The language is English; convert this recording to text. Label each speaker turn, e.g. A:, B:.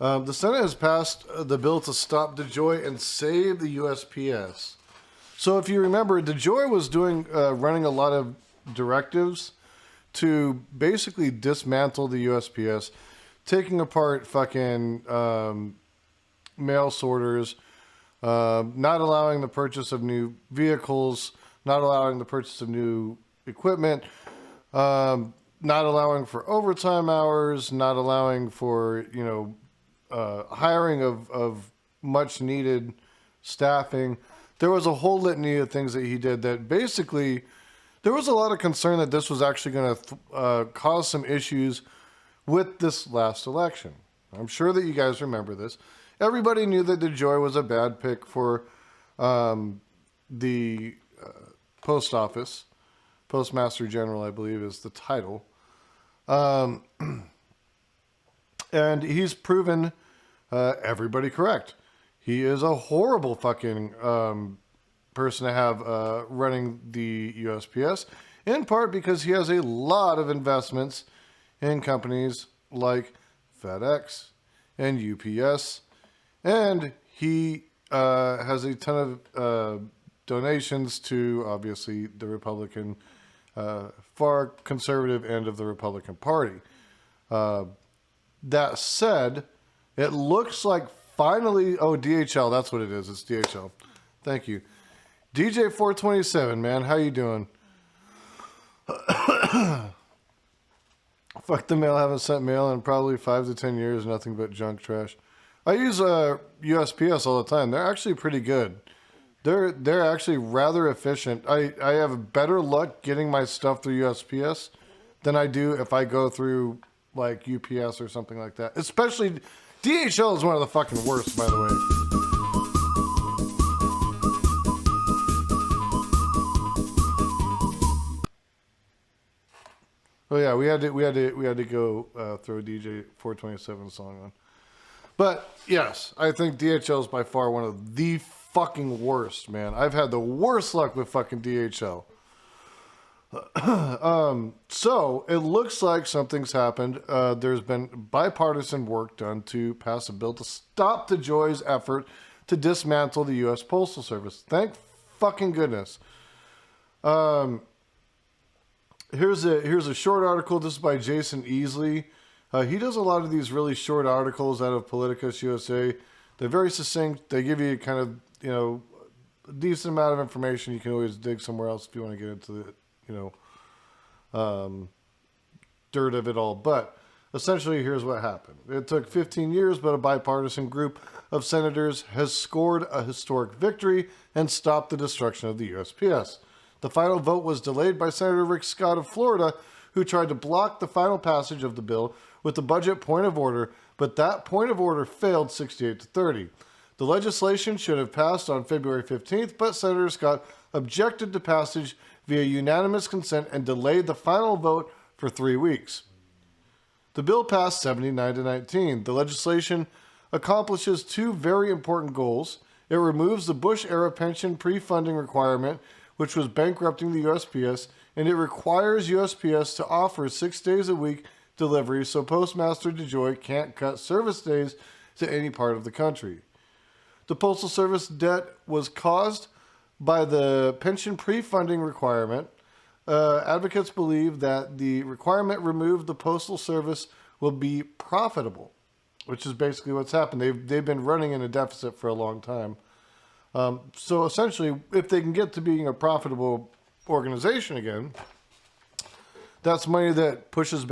A: The Senate has passed the bill to stop DeJoy and save the USPS. So if you remember, DeJoy was running a lot of directives to basically dismantle the USPS, taking apart fucking mail sorters, not allowing the purchase of new vehicles, not allowing the purchase of new equipment, not allowing for overtime hours, not allowing for, hiring of much needed staffing. There was a whole litany of things that he did that basically, there was a lot of concern that this was actually going to cause some issues with this last election. I'm sure that you guys remember this. Everybody knew that DeJoy was a bad pick for the post office. Postmaster General, I believe, is the title. And he's proven everybody correct. He is a horrible fucking person to have running the USPS, in part because he has a lot of investments in companies like FedEx and UPS, and he has a ton of donations to, obviously, the Republican, far conservative end of the Republican Party. That said, it looks like finally, DHL, that's what it is. It's DHL. Thank you. DJ 427, man, how you doing? Fuck the mail, haven't sent mail in probably 5 to 10 years, nothing but junk trash. I use USPS all the time. They're actually pretty good. They're actually rather efficient. I have better luck getting my stuff through USPS than I do if I go through like UPS or something like that. Especially DHL is one of the fucking worst, by the way. Oh yeah, we had to go throw a DJ 427 song on. But yes, I think DHL is by far one of the fucking worst, man. I've had the worst luck with fucking DHL. So it looks like something's happened. There's been bipartisan work done to pass a bill to stop DeJoy's effort to dismantle the U.S. Postal Service. Thank fucking goodness. Here's a short article. This is by Jason Easley. He does a lot of these really short articles out of Politicus USA. They're very succinct. They give you kind of, a decent amount of information. You can always dig somewhere else if you want to get into the, dirt of it all. But essentially, here's what happened. It took 15 years, but a bipartisan group of senators has scored a historic victory and stopped the destruction of the USPS. The final vote was delayed by Senator Rick Scott of Florida, who tried to block the final passage of the bill with the budget point of order, but that point of order failed 68 to 30. The legislation should have passed on February 15th, but Senator Scott objected to passage via unanimous consent and delayed the final vote for 3 weeks. The bill passed 79 to 19. The legislation accomplishes two very important goals. It removes the Bush-era pension pre-funding requirement, which was bankrupting the USPS, and it requires USPS to offer 6 days a week delivery so Postmaster DeJoy can't cut service days to any part of the country. The Postal Service debt was caused by the pension pre-funding requirement. Advocates believe that the requirement removed the Postal Service will be profitable, which is basically what's happened. They've been running in a deficit for a long time. So essentially, if they can get to being a profitable organization again, that's money that pushes